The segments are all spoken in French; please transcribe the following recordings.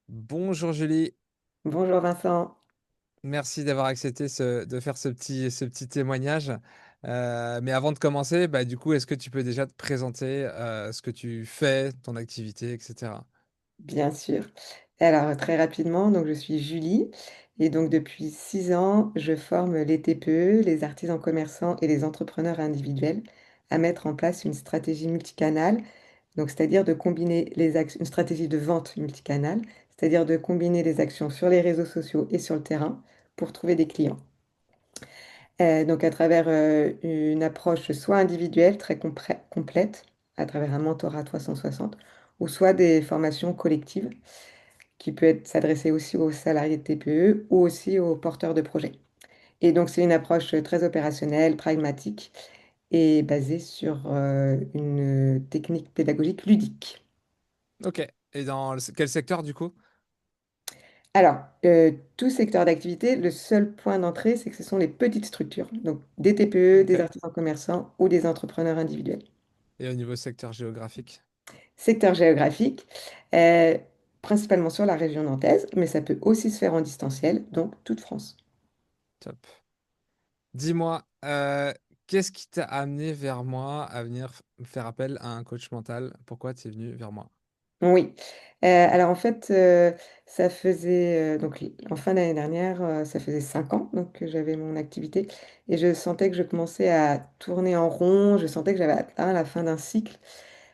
Bonjour Julie, Bonjour Vincent. merci d'avoir accepté de faire ce petit témoignage. Mais avant de commencer, du coup, est-ce que tu peux déjà te présenter ce que tu fais, ton activité, etc. Bien sûr. Alors, très rapidement, donc je suis Julie et donc depuis 6 ans, je forme les TPE, les artisans commerçants et les entrepreneurs individuels à mettre en place une stratégie multicanale, donc c'est-à-dire de combiner les actions, une stratégie de vente multicanale, c'est-à-dire de combiner les actions sur les réseaux sociaux et sur le terrain pour trouver des clients. Donc à travers une approche soit individuelle, très complète, à travers un mentorat 360, ou soit des formations collectives qui peut être s'adresser aussi aux salariés de TPE ou aussi aux porteurs de projets. Et donc, c'est une approche très opérationnelle, pragmatique et basée sur une technique pédagogique ludique. Ok. Et dans quel secteur du coup? Alors, tout secteur d'activité, le seul point d'entrée, c'est que ce sont les petites structures, donc des TPE, des Ok. artisans commerçants ou des entrepreneurs individuels. Et au niveau secteur géographique? Secteur géographique, euh, principalement sur la région nantaise, mais ça peut aussi se faire en distanciel, donc toute France. Top. Dis-moi, qu'est-ce qui t'a amené vers moi à venir faire appel à un coach mental? Pourquoi tu es venu vers moi? Oui. Alors en fait, ça faisait donc en fin d'année dernière, ça faisait 5 ans donc que j'avais mon activité et je sentais que je commençais à tourner en rond. Je sentais que j'avais atteint la fin d'un cycle.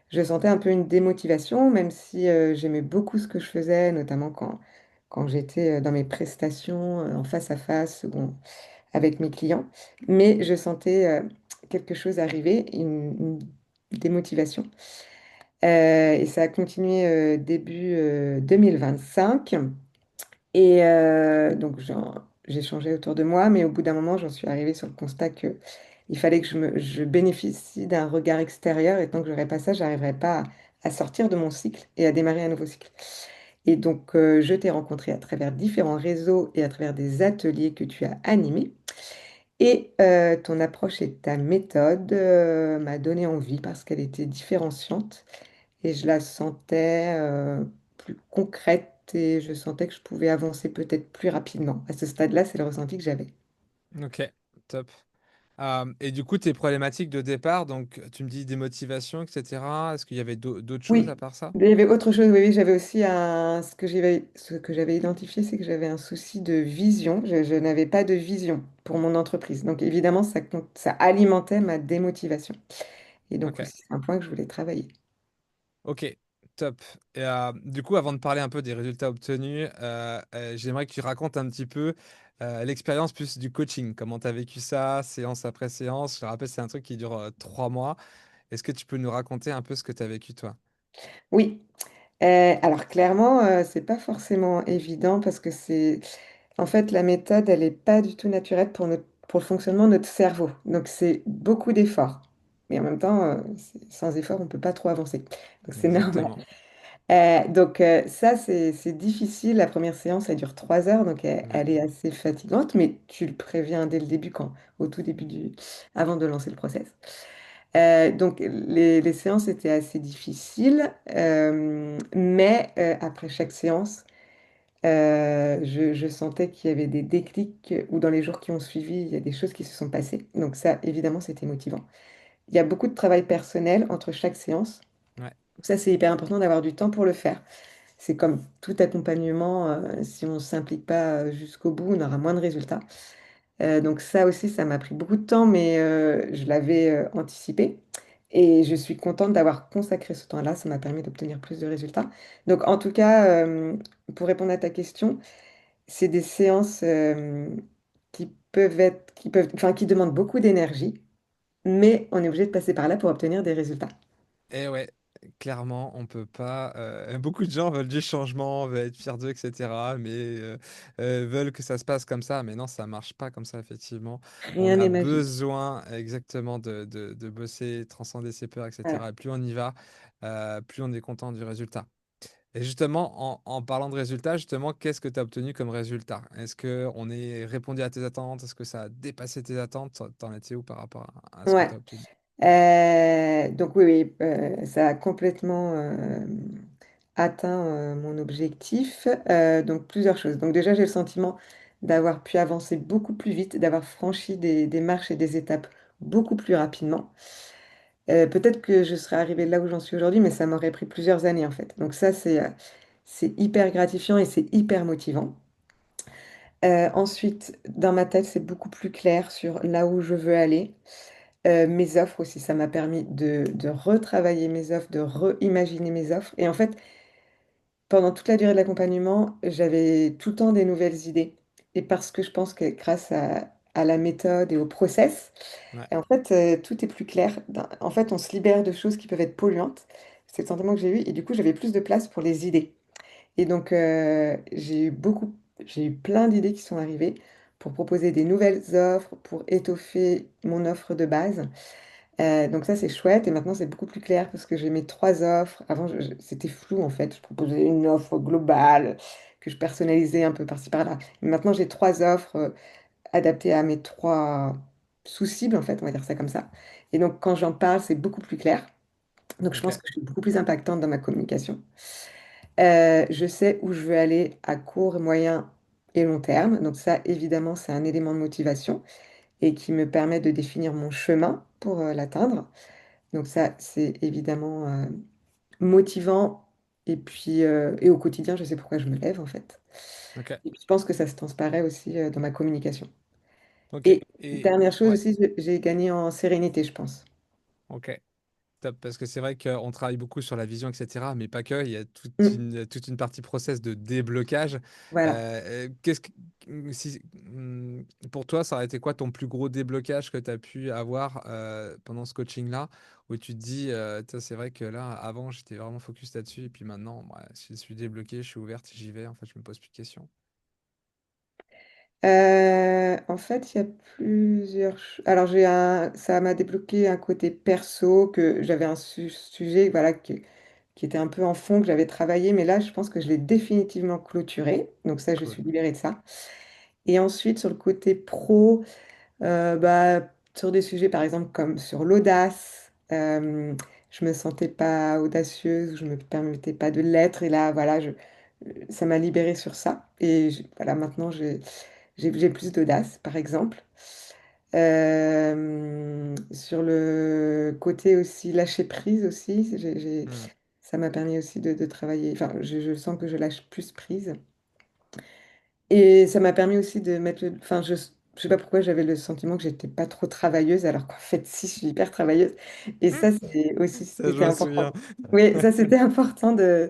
Je sentais un peu une démotivation, même si j'aimais beaucoup ce que je faisais, notamment quand j'étais dans mes prestations en face à face avec mes clients. Mais je sentais quelque chose arriver, une démotivation. Et ça a continué début 2025. Et donc, j'ai changé autour de moi, mais au bout d'un moment, j'en suis arrivée sur le constat que il fallait que je bénéficie d'un regard extérieur. Et tant que je n'aurais pas ça, je n'arriverais pas à sortir de mon cycle et à démarrer un nouveau cycle. Et donc, je t'ai rencontré à travers différents réseaux et à travers des ateliers que tu as animés. Et ton approche et ta méthode m'a donné envie parce qu'elle était différenciante et je la sentais plus concrète et je sentais que je pouvais avancer peut-être plus rapidement. À ce stade-là, c'est le ressenti que j'avais. Ok, top. Et du coup, tes problématiques de départ, donc tu me dis des motivations, etc. Est-ce qu'il y avait d'autres choses à Oui, part ça? il y avait autre chose. Oui, oui, j'avais aussi ce que j'avais identifié, c'est que j'avais un souci de vision. Je n'avais pas de vision pour mon entreprise. Donc évidemment, ça alimentait ma démotivation. Et donc Ok, aussi, c'est un point que je voulais travailler. ok, top. Et du coup, avant de parler un peu des résultats obtenus, j'aimerais que tu racontes un petit peu l'expérience plus du coaching. Comment tu as vécu ça, séance après séance? Je te rappelle, c'est un truc qui dure 3 mois. Est-ce que tu peux nous raconter un peu ce que tu as vécu toi? Oui, alors clairement, c'est pas forcément évident parce que en fait, la méthode, elle n'est pas du tout naturelle pour le fonctionnement de notre cerveau. Donc, c'est beaucoup d'efforts. Mais en même temps, sans effort, on ne peut pas trop avancer. Donc, c'est normal. Exactement. Ça, c'est difficile. La première séance, elle dure 3 heures, donc Ouais. elle est assez fatigante, mais tu le préviens dès le début, au tout début avant de lancer le process. Donc, les séances étaient assez difficiles, mais après chaque séance, je sentais qu'il y avait des déclics ou dans les jours qui ont suivi, il y a des choses qui se sont passées. Donc ça, évidemment, c'était motivant. Il y a beaucoup de travail personnel entre chaque séance. Ouais. Ça, c'est hyper important d'avoir du temps pour le faire. C'est comme tout accompagnement, si on ne s'implique pas jusqu'au bout, on aura moins de résultats. Donc ça aussi, ça m'a pris beaucoup de temps, mais je l'avais anticipé. Et je suis contente d'avoir consacré ce temps-là. Ça m'a permis d'obtenir plus de résultats. Donc en tout cas, pour répondre à ta question, c'est des séances enfin, qui demandent beaucoup d'énergie, mais on est obligé de passer par là pour obtenir des résultats. Et ouais, clairement, on peut pas. Beaucoup de gens veulent du changement, veulent être fiers d'eux, etc. Mais veulent que ça se passe comme ça. Mais non, ça marche pas comme ça, effectivement. On Rien a n'est magique. besoin exactement de bosser, transcender ses peurs, Voilà. etc. Et plus on y va, plus on est content du résultat. Et justement, en parlant de résultats, justement, qu'est-ce que tu as obtenu comme résultat? Est-ce que on est répondu à tes attentes? Est-ce que ça a dépassé tes attentes? T'en étais où par rapport à ce que Ouais. tu as obtenu? Donc oui, oui, ça a complètement atteint mon objectif. Donc plusieurs choses. Donc déjà, j'ai le sentiment d'avoir pu avancer beaucoup plus vite, d'avoir franchi des marches et des étapes beaucoup plus rapidement. Peut-être que je serais arrivée là où j'en suis aujourd'hui, mais ça m'aurait pris plusieurs années en fait. Donc ça, c'est hyper gratifiant et c'est hyper motivant. Ensuite, dans ma tête, c'est beaucoup plus clair sur là où je veux aller. Mes offres aussi, ça m'a permis de retravailler mes offres, de reimaginer mes offres. Et en fait, pendant toute la durée de l'accompagnement, j'avais tout le temps des nouvelles idées. Et parce que je pense que grâce à la méthode et au process, Ouais, et en fait, tout est plus clair. En fait, on se libère de choses qui peuvent être polluantes. C'est le sentiment que j'ai eu. Et du coup, j'avais plus de place pour les idées. Et donc, j'ai eu plein d'idées qui sont arrivées pour proposer des nouvelles offres, pour étoffer mon offre de base. Donc ça, c'est chouette. Et maintenant, c'est beaucoup plus clair parce que j'ai mes trois offres. Avant, c'était flou, en fait. Je proposais une offre globale que je personnalisais un peu par-ci, par-là. Mais maintenant, j'ai trois offres adaptées à mes trois sous-cibles, en fait, on va dire ça comme ça. Et donc, quand j'en parle, c'est beaucoup plus clair. Donc, je ok, pense que je suis beaucoup plus impactante dans ma communication. Je sais où je veux aller à court, moyen et long terme. Donc ça, évidemment, c'est un élément de motivation et qui me permet de définir mon chemin pour l'atteindre. Donc ça, c'est évidemment motivant. Et puis, et au quotidien, je sais pourquoi je me lève, en fait. ok, Et puis, je pense que ça se transparaît aussi dans ma communication. ok. Et Et dernière chose ouais, aussi, j'ai gagné en sérénité, je pense. ok. Top, parce que c'est vrai qu'on travaille beaucoup sur la vision, etc., mais pas que. Il y a Mm, toute une partie process de déblocage. voilà. Qu'est-ce que, pour toi, ça aurait été quoi ton plus gros déblocage que tu as pu avoir pendant ce coaching-là, où tu te dis, Tiens, c'est vrai que là, avant, j'étais vraiment focus là-dessus, et puis maintenant, ouais, je suis débloqué, je suis ouverte, j'y vais, en fait, je me pose plus de questions. En fait, il y a plusieurs choses. Alors, ça m'a débloqué un côté perso que j'avais un sujet voilà, qui était un peu en fond, que j'avais travaillé, mais là, je pense que je l'ai définitivement clôturé. Donc ça, je Cool. suis libérée de ça. Et ensuite, sur le côté pro, sur des sujets, par exemple, comme sur l'audace, je me sentais pas audacieuse, je me permettais pas de l'être. Et là, voilà, ça m'a libérée sur ça. Et voilà, maintenant, j'ai plus d'audace, par exemple. Sur le côté aussi lâcher prise aussi, Hmm. ça m'a permis aussi de travailler. Enfin, je sens que je lâche plus prise. Et ça m'a permis aussi de mettre enfin, je sais pas pourquoi j'avais le sentiment que j'étais pas trop travailleuse, alors qu'en fait, si, je suis hyper travailleuse. Et ça, c'est aussi, Ça, je c'était me important. souviens. Oui, ça, c'était important de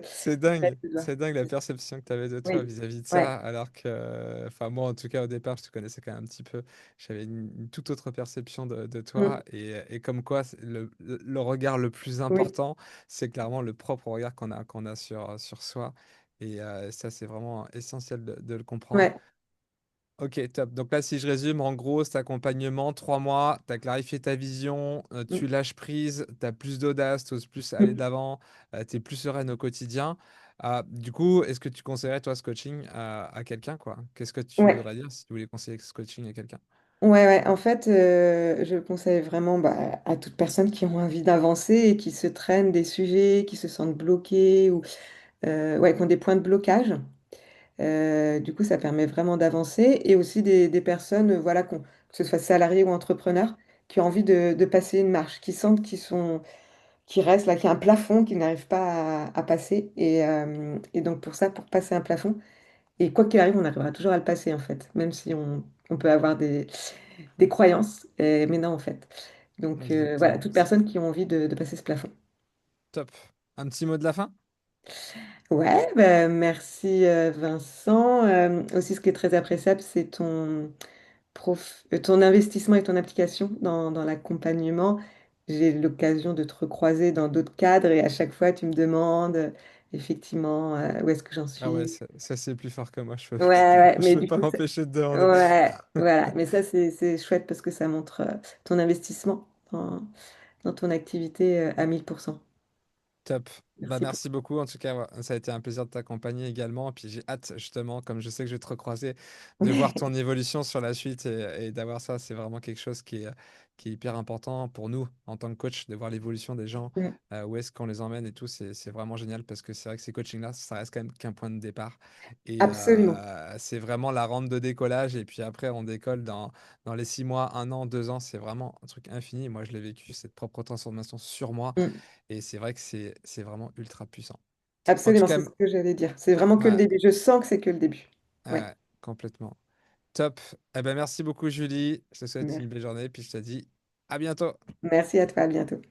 mettre le doigt. C'est dingue la perception que tu avais de toi Oui, vis-à-vis de ouais. ça, alors que, enfin moi en tout cas au départ, je te connaissais quand même un petit peu, j'avais une toute autre perception de Mm, toi, et comme quoi le regard le plus oui, important, c'est clairement le propre regard qu'on a sur soi, et ça c'est vraiment essentiel de le comprendre. ouais. Ok, top. Donc là, si je résume, en gros, cet accompagnement, 3 mois, tu as clarifié ta vision, tu Mm, lâches prise, tu as plus d'audace, tu oses plus aller mm. d'avant, tu es plus sereine au quotidien. Du coup, est-ce que tu conseillerais, toi, ce coaching à quelqu'un, quoi? Qu'est-ce que tu Ouais. voudrais dire si tu voulais conseiller ce coaching à quelqu'un? Ouais, ouais, en fait, je le conseille vraiment à toute personne qui ont envie d'avancer et qui se traînent des sujets, qui se sentent bloqués ou ouais, qui ont des points de blocage. Du coup, ça permet vraiment d'avancer et aussi des personnes, voilà, que ce soit salariés ou entrepreneurs, qui ont envie de passer une marche, qui sentent qui restent là, qu'il y a un plafond qu'ils n'arrivent pas à passer. Et donc, pour ça, pour passer un plafond, et quoi qu'il arrive, on arrivera toujours à le passer, en fait, même si on peut avoir des croyances, mais non, en fait. Donc, voilà, Exactement. toute personne qui a envie de passer ce plafond. Top. Un petit mot de la fin? Ouais, bah, merci Vincent. Aussi, ce qui est très appréciable, c'est ton investissement et ton application dans l'accompagnement. J'ai l'occasion de te recroiser dans d'autres cadres et à chaque fois, tu me demandes effectivement où est-ce que j'en Ah ouais, suis. ça c'est plus fort que moi, Ouais, ouais, je mais peux du pas coup, m'empêcher de demander. ouais, voilà. Mais ça, c'est chouette parce que ça montre ton investissement dans ton activité à 1000%. Top. Bah, Merci beaucoup. merci beaucoup. En tout cas, ouais, ça a été un plaisir de t'accompagner également. Puis j'ai hâte, justement, comme je sais que je vais te recroiser, de voir ton évolution sur la suite et d'avoir ça. C'est vraiment quelque chose qui est hyper important pour nous en tant que coach, de voir l'évolution des gens, Mm. où est-ce qu'on les emmène et tout. C'est vraiment génial parce que c'est vrai que ces coachings-là, ça reste quand même qu'un point de départ. Et Absolument. c'est vraiment la rampe de décollage. Et puis après, on décolle dans les 6 mois, 1 an, 2 ans. C'est vraiment un truc infini. Moi, je l'ai vécu, cette propre transformation sur moi. Mm. Et c'est vrai que c'est vraiment ultra puissant. En tout Absolument, cas, c'est ce que j'allais dire. C'est vraiment que le ouais, début. Je sens que c'est que le début. Oui. ouais, complètement. Top. Eh ben, merci beaucoup, Julie. Je te souhaite une Mer- belle journée. Puis je te dis à bientôt. Merci à toi, à bientôt.